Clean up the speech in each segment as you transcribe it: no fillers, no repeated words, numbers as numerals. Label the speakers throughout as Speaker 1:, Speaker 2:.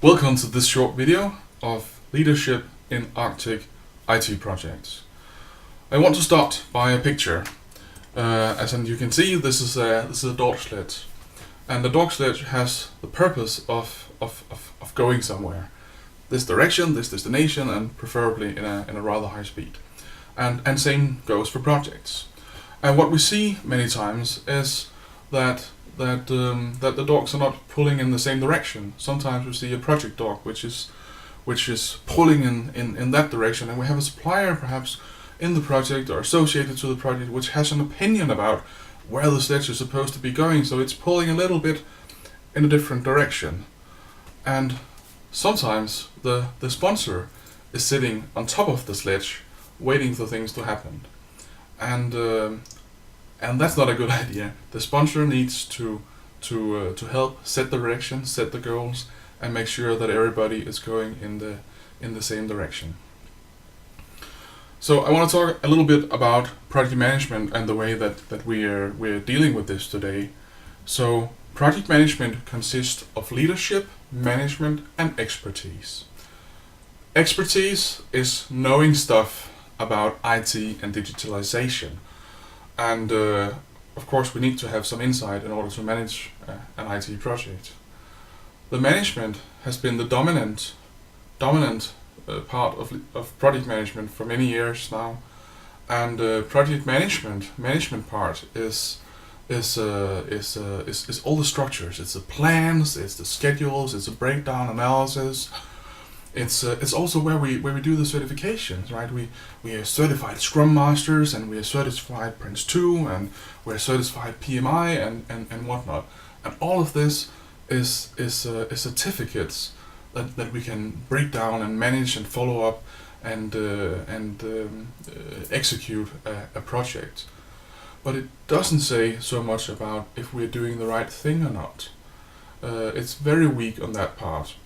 Speaker 1: Welcome to this short video of leadership in Arctic IT projects. I want to start by a picture. As you can see, this is a dog sledge, and the dog sledge has the purpose of going somewhere. This direction, this destination, and preferably in a rather high speed. And same goes for projects. And what we see many times is that the dogs are not pulling in the same direction. Sometimes we see a project dog which is pulling in that direction, and we have a supplier perhaps in the project or associated to the project which has an opinion about where the sledge is supposed to be going, so it's pulling a little bit in a different direction. And sometimes the sponsor is sitting on top of the sledge waiting for things to happen. And that's not a good idea. The sponsor needs to help set the direction, set the goals, and make sure that everybody is going in the same direction. So I want to talk a little bit about project management and the way that we're dealing with this today. So project management consists of leadership, management, and expertise. Expertise is knowing stuff about IT and digitalization. And of course we need to have some insight in order to manage an IT project. The management has been the dominant part of project management for many years now, and project management part is all the structures. It's the plans, it's the schedules, it's the breakdown analysis. It's also where we do the certifications, right? We are certified Scrum Masters, and we are certified Prince 2, and we're certified PMI and whatnot. And all of this is certificates that we can break down and manage and follow up and execute a project. But it doesn't say so much about if we're doing the right thing or not. It's very weak on that part.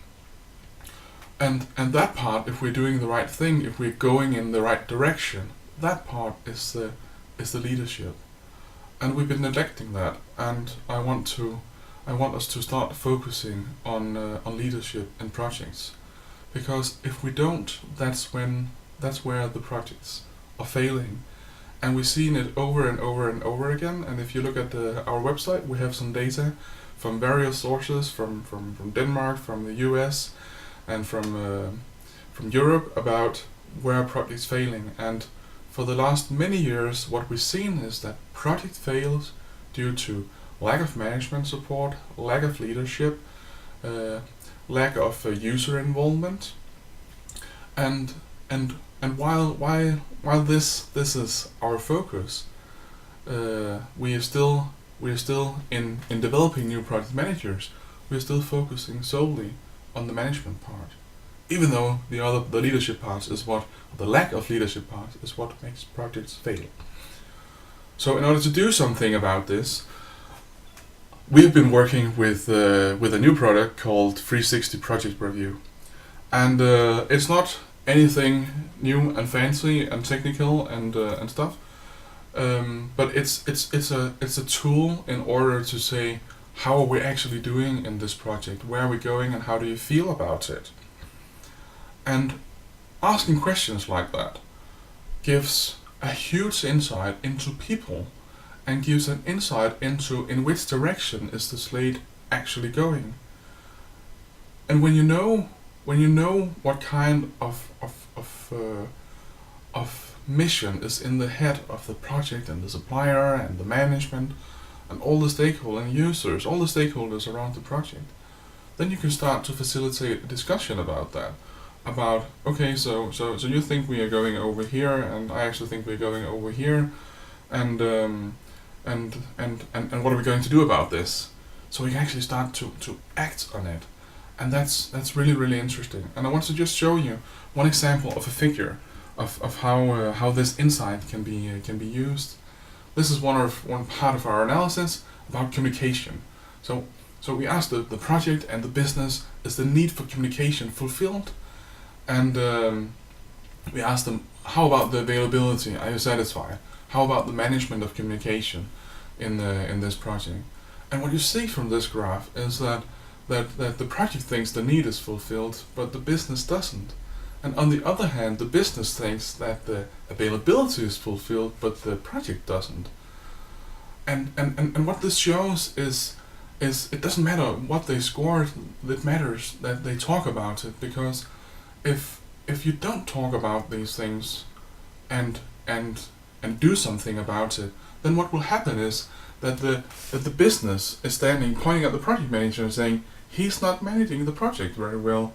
Speaker 1: And that part, if we're doing the right thing, if we're going in the right direction, that part is the leadership. And we've been neglecting that, and I want us to start focusing on leadership in projects, because if we don't, that's where the projects are failing, and we've seen it over and over and over again. And if you look at our website, we have some data from various sources, from Denmark, from the US, and from Europe about where projects failing. And for the last many years, what we've seen is that project fails due to lack of management support, lack of leadership, lack of user involvement, and while this is our focus, we are still in developing new project managers. We are still focusing solely on the management part, even though the leadership part is the lack of leadership part is what makes projects fail. So in order to do something about this, we've been working with a new product called 360 Project Review, and it's not anything new and fancy and technical and stuff, but it's a tool in order to say, how are we actually doing in this project? Where are we going, and how do you feel about it? And asking questions like that gives a huge insight into people, and gives an insight into in which direction is the slate actually going. And when you know what kind of mission is in the head of the project and the supplier and the management and all the stakeholders and users, all the stakeholders around the project, then you can start to facilitate a discussion about that. About, okay, so you think we are going over here, and I actually think we're going over here, and what are we going to do about this? So we can actually start to act on it, and that's really interesting. And I want to just show you one example of a figure of how this insight can be used. This is one part of our analysis about communication. So we asked the project and the business, is the need for communication fulfilled? And we asked them, how about the availability? Are you satisfied? How about the management of communication in this project? And what you see from this graph is that that the project thinks the need is fulfilled, but the business doesn't. And on the other hand, the business thinks that the availability is fulfilled, but the project doesn't. And what this shows is it doesn't matter what they scored, it matters that they talk about it, because if you don't talk about these things and do something about it, then what will happen is that the business is standing pointing at the project manager and saying he's not managing the project very well.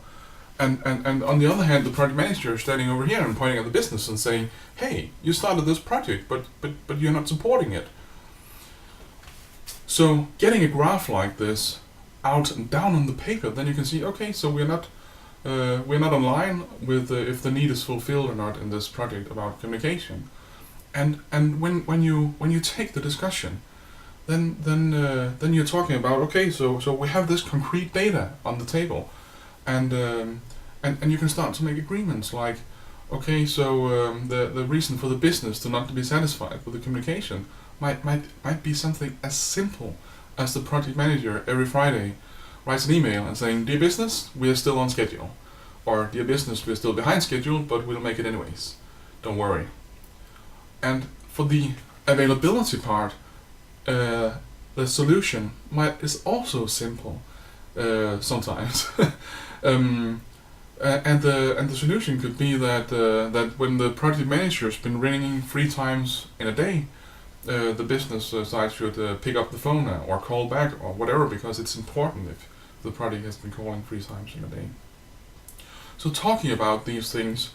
Speaker 1: And on the other hand, the project manager is standing over here and pointing at the business and saying, hey, you started this project, but you're not supporting it. So getting a graph like this out and down on the paper, then you can see, okay, so we're not online with if the need is fulfilled or not in this project about communication. And when you take the discussion, then you're talking about, okay, so we have this concrete data on the table, and you can start to make agreements like, okay, so the reason for the business to not be satisfied with the communication might be something as simple as the project manager every Friday writes an email and saying, dear business, we are still on schedule, or dear business, we're still behind schedule, but we'll make it anyways, don't worry. And for the availability part, the solution is also simple sometimes. And the solution could be that when the project manager has been ringing 3 times in a day, the business side should pick up the phone or call back or whatever, because it's important if the project has been calling 3 times in a day. So talking about these things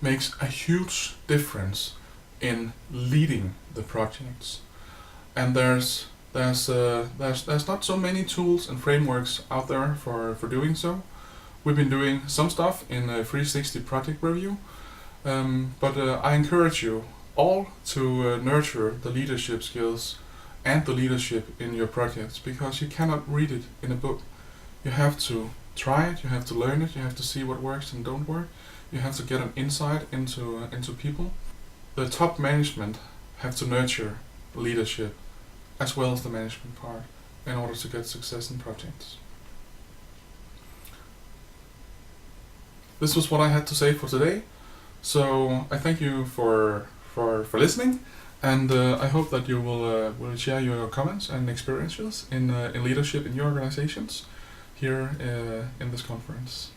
Speaker 1: makes a huge difference in leading the projects. And there's not so many tools and frameworks out there for doing so. We've been doing some stuff in a 360 project review, but I encourage you all to nurture the leadership skills and the leadership in your projects, because you cannot read it in a book. You have to try it, you have to learn it, you have to see what works and don't work. You have to get an insight into people. The top management have to nurture leadership as well as the management part in order to get success in projects. This was what I had to say for today. So I thank you for listening, and I hope that you will share your comments and experiences in leadership in your organizations here in this conference.